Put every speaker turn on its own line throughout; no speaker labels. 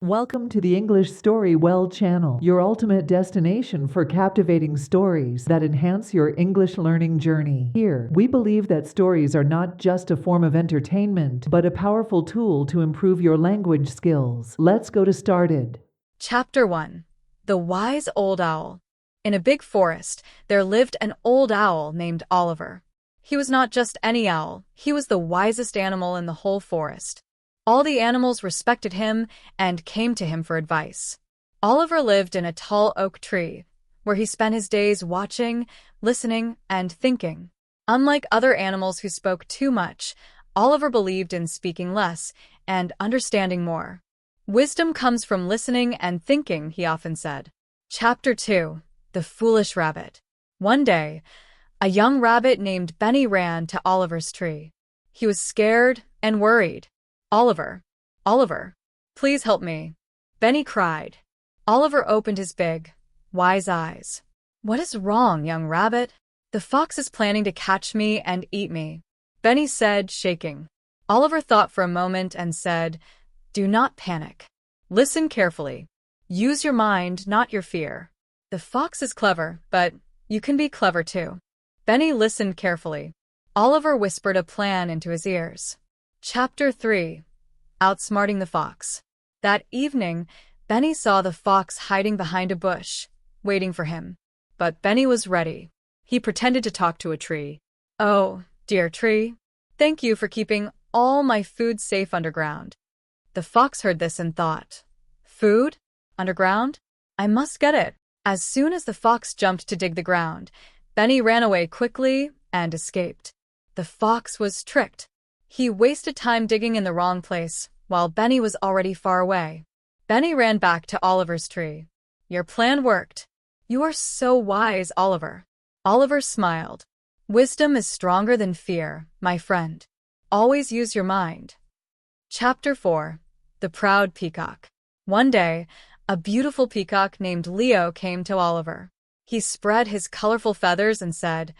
Welcome to the Englishstorywell channel, your ultimate destination for captivating stories that enhance your English learning journey. Here, we believe that stories are not just a form of entertainment, but a powerful tool to improve your language skills. Let's go to started.
Chapter 1. The Wise Old Owl. In a big forest, there lived an old owl named Oliver. He was not just any owl, he was the wisest animal in the whole forest. All the animals respected him and came to him for advice. Oliver lived in a tall oak tree, where he spent his days watching, listening, and thinking. Unlike other animals who spoke too much, Oliver believed in speaking less and understanding more. Wisdom comes from listening and thinking, he often said. Chapter 2. The Foolish Rabbit. One day, a young rabbit named Benny ran to Oliver's tree. He was scared and worried. Oliver, Oliver, please help me, Benny cried. Oliver opened his big, wise eyes. What is wrong, young rabbit? The fox is planning to catch me and eat me, Benny said, shaking. Oliver thought for a moment and said, Do not panic. Listen carefully. Use your mind, not your fear. The fox is clever, but you can be clever too. Benny listened carefully. Oliver whispered a plan into his ears. Chapter 3. Outsmarting the Fox. That evening, Benny saw the fox hiding behind a bush, waiting for him. But Benny was ready. He pretended to talk to a tree. Oh, dear tree, thank you for keeping all my food safe underground. The fox heard this and thought, Food? Underground? I must get it. As soon as the fox jumped to dig the ground, Benny ran away quickly and escaped. The fox was tricked. He wasted time digging in the wrong place, while Benny was already far away. Benny ran back to Oliver's tree. Your plan worked. You are so wise, Oliver. Oliver smiled. Wisdom is stronger than fear, my friend. Always use your mind. Chapter 4. The Proud Peacock. One day, a beautiful peacock named Leo came to Oliver. He spread his colorful feathers and said,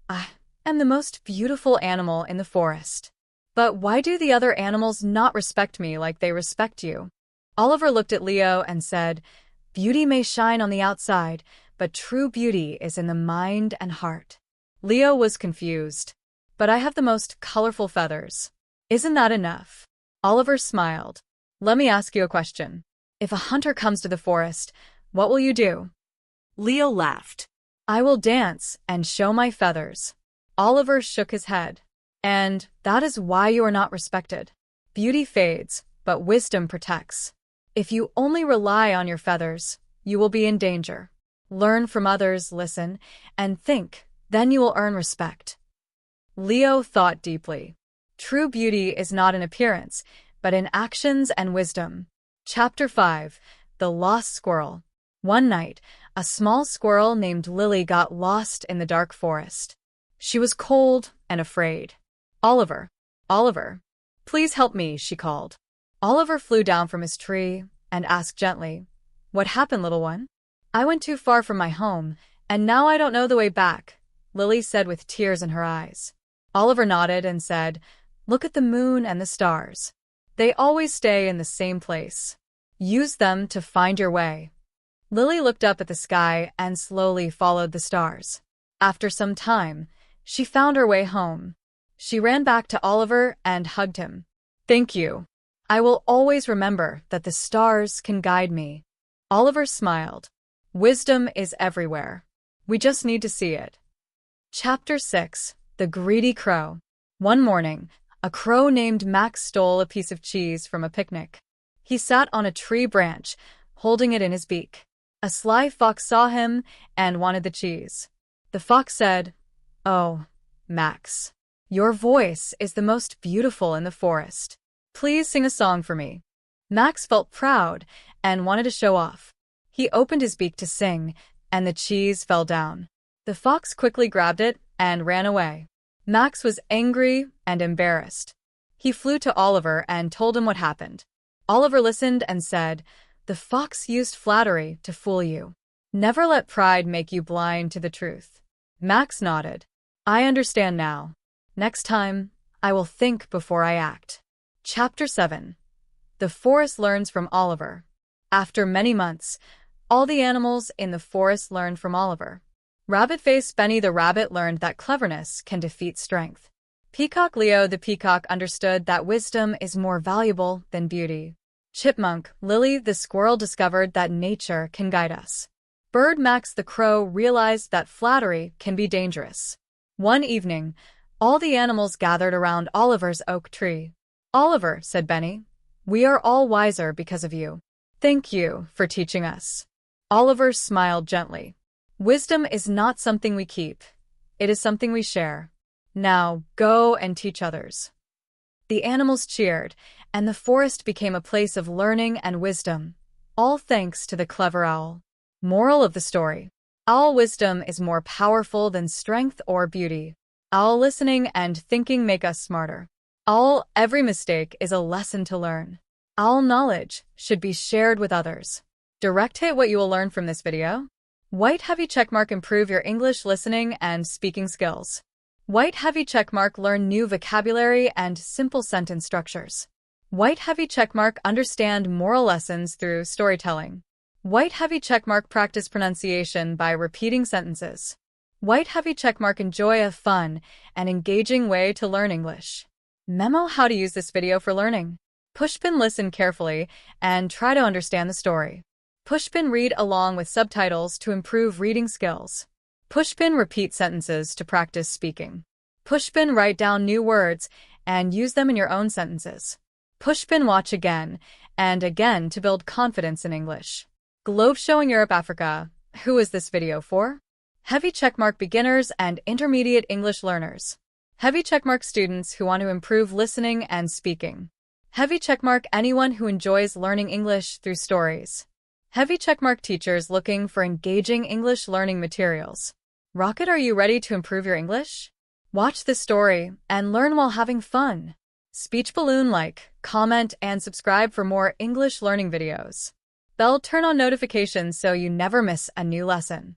I am the most beautiful animal in the forest. But why do the other animals not respect me like they respect you? Oliver looked at Leo and said, Beauty may shine on the outside, but true beauty is in the mind and heart. Leo was confused. But I have the most colorful feathers. Isn't that enough? Oliver smiled. Let me ask you a question. If a hunter comes to the forest, what will you do? Leo laughed. I will dance and show my feathers. Oliver shook his head. And that is why you are not respected. Beauty fades, but wisdom protects. If you only rely on your feathers, you will be in danger. Learn from others, listen, and think, then you will earn respect. Leo thought deeply. True beauty is not in appearance, but in actions and wisdom. Chapter 5. The Lost Squirrel. One night, a small squirrel named Lily got lost in the dark forest. She was cold and afraid. Oliver, Oliver, please help me, she called. Oliver flew down from his tree and asked gently, What happened, little one? I went too far from my home, and now I don't know the way back, Lily said with tears in her eyes. Oliver nodded and said, Look at the moon and the stars. They always stay in the same place. Use them to find your way. Lily looked up at the sky and slowly followed the stars. After some time, she found her way home. She ran back to Oliver and hugged him. Thank you. I will always remember that the stars can guide me. Oliver smiled. Wisdom is everywhere. We just need to see it. Chapter 6. The Greedy Crow. One morning, a crow named Max stole a piece of cheese from a picnic. He sat on a tree branch, holding it in his beak. A sly fox saw him and wanted the cheese. The fox said, Oh, Max, your voice is the most beautiful in the forest. Please sing a song for me. Max felt proud and wanted to show off. He opened his beak to sing, and the cheese fell down. The fox quickly grabbed it and ran away. Max was angry and embarrassed. He flew to Oliver and told him what happened. Oliver listened and said, The fox used flattery to fool you. Never let pride make you blind to the truth. Max nodded. I understand now. Next time, I will think before I act. Chapter 7. The Forest Learns from Oliver. After many months, all the animals in the forest learned from Oliver. Rabbit-faced Benny the rabbit learned that cleverness can defeat strength. Peacock Leo the peacock understood that wisdom is more valuable than beauty. Chipmunk Lily the squirrel discovered that nature can guide us. Bird Max the crow realized that flattery can be dangerous. One evening, all the animals gathered around Oliver's oak tree. "Oliver," said Benny, "we are all wiser because of you. Thank you for teaching us." Oliver smiled gently. "Wisdom is not something we keep. It is something we share. Now go and teach others." The animals cheered, and the forest became a place of learning and wisdom, all thanks to the clever owl. Moral of the story: owl wisdom is more powerful than strength or beauty. Owl listening and thinking make us smarter. Owl, every mistake is a lesson to learn. Owl knowledge should be shared with others. Direct hit what you will learn from this video. White heavy checkmark improve your English listening and speaking skills. White heavy checkmark learn new vocabulary and simple sentence structures. White heavy checkmark understand moral lessons through storytelling. White heavy checkmark practice pronunciation by repeating sentences. White heavy checkmark enjoy a fun and engaging way to learn English. Memo: how to use this video for learning. Pushpin listen carefully and try to understand the story. Pushpin read along with subtitles to improve reading skills. Pushpin repeat sentences to practice speaking. Pushpin write down new words and use them in your own sentences. Pushpin watch again and again to build confidence in English. Globe showing Europe Africa. Who is this video for? Heavy checkmark beginners and intermediate English learners. Heavy checkmark students who want to improve listening and speaking. Heavy checkmark anyone who enjoys learning English through stories. Heavy checkmark teachers looking for engaging English learning materials. Rocket, are you ready to improve your English? Watch this story and learn while having fun. Speech balloon like, comment, and subscribe for more English learning videos. Bell turn on notifications so you never miss a new lesson.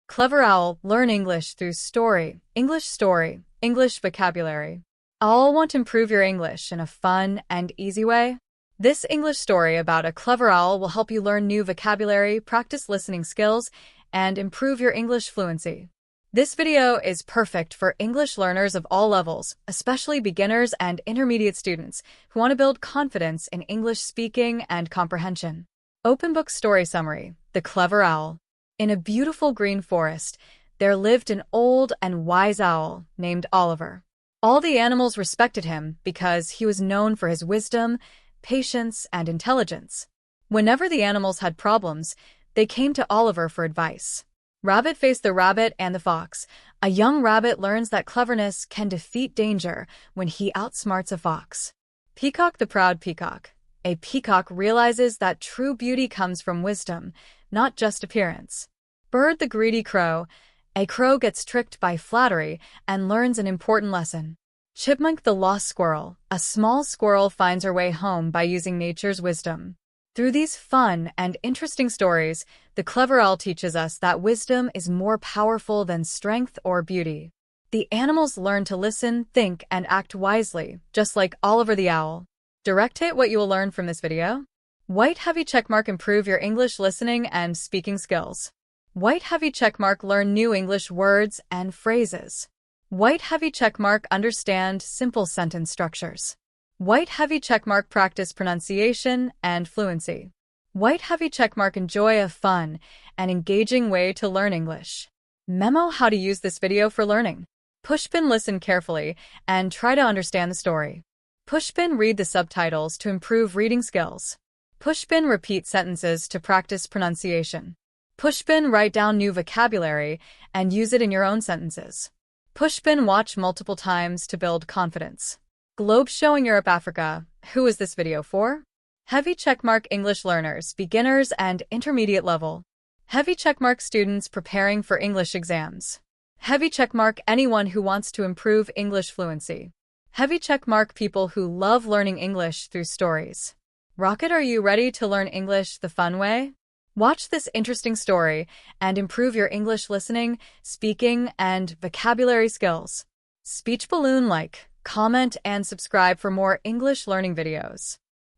Clever owl learn English through story, English vocabulary. All want to improve your English in a fun and easy way? This English story about a clever owl will help you learn new vocabulary, practice listening skills, and improve your English fluency. This video is perfect for English learners of all levels, especially beginners and intermediate students who want to build confidence in English speaking and comprehension. Open book story summary: The Clever Owl. In a beautiful green forest, there lived an old and wise owl named Oliver. All the animals respected him because he was known for his wisdom, patience, and intelligence. Whenever the animals had problems, they came to Oliver for advice. Rabbit faced the rabbit and the fox. A young rabbit learns that cleverness can defeat danger when he outsmarts a fox. Peacock the proud peacock. A peacock realizes that true beauty comes from wisdom, not just appearance. Bird the greedy crow. A crow gets tricked by flattery and learns an important lesson. Chipmunk the lost squirrel. A small squirrel finds her way home by using nature's wisdom. Through these fun and interesting stories, the clever owl teaches us that wisdom is more powerful than strength or beauty. The animals learn to listen, think, and act wisely, just like Oliver the owl. Direct hit what you will learn from this video. White heavy checkmark improve your English listening and speaking skills. White heavy checkmark learn new English words and phrases. White heavy checkmark understand simple sentence structures. White heavy checkmark practice pronunciation and fluency. White heavy checkmark enjoy a fun and engaging way to learn English. Memo: how to use this video for learning. Pushpin listen carefully and try to understand the story. Pushpin read the subtitles to improve reading skills. Pushpin repeat sentences to practice pronunciation. Pushpin write down new vocabulary and use it in your own sentences. Pushpin watch multiple times to build confidence. Globe showing Europe Africa. Who is this video for? Heavy checkmark English learners, beginners, and intermediate level. Heavy checkmark students preparing for English exams. Heavy checkmark anyone who wants to improve English fluency. Heavy checkmark people who love learning English through stories. Rocket, are you ready to learn English the fun way? Watch this interesting story and improve your English listening, speaking, and vocabulary skills. Speech balloon like, comment, and subscribe for more English learning videos.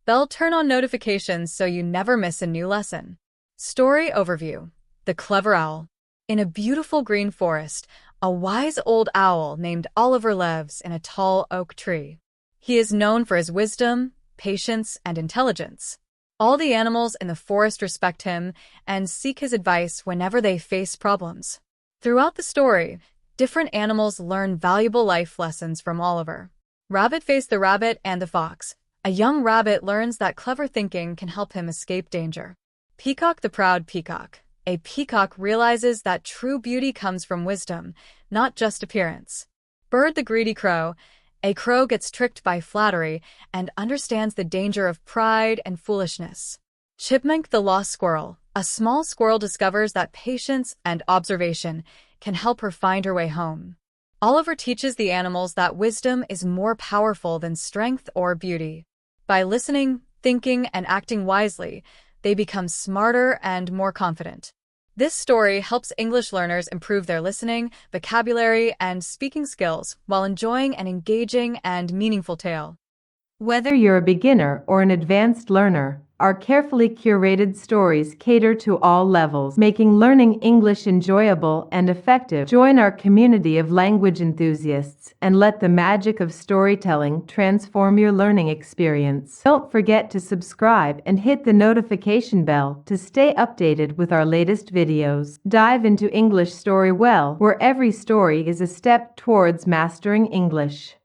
Bell turn on notifications so you never miss a new lesson. Story overview. The Clever Owl. In a beautiful green forest, a wise old owl named Oliver lives in a tall oak tree. He is known for his wisdom, patience, and intelligence. All the animals in the forest respect him and seek his advice whenever they face problems. Throughout the story, different animals learn valuable life lessons from Oliver. Rabbit-Face the Rabbit and the Fox. A young rabbit learns that clever thinking can help him escape danger. Peacock the Proud Peacock. A peacock realizes that true beauty comes from wisdom, not just appearance. Bird the Greedy Crow. A crow gets tricked by flattery and understands the danger of pride and foolishness. Chipmunk the Lost Squirrel. A small squirrel discovers that patience and observation can help her find her way home. Oliver teaches the animals that wisdom is more powerful than strength or beauty. By listening, thinking, and acting wisely, they become smarter and more confident. This story helps English learners improve their listening, vocabulary, and speaking skills while enjoying an engaging and meaningful tale.
Whether you're a beginner or an advanced learner, our carefully curated stories cater to all levels, making learning English enjoyable and effective. Join our community of language enthusiasts and let the magic of storytelling transform your learning experience. Don't forget to subscribe and hit the notification bell to stay updated with our latest videos. Dive into Englishstorywell, where every story is a step towards mastering English.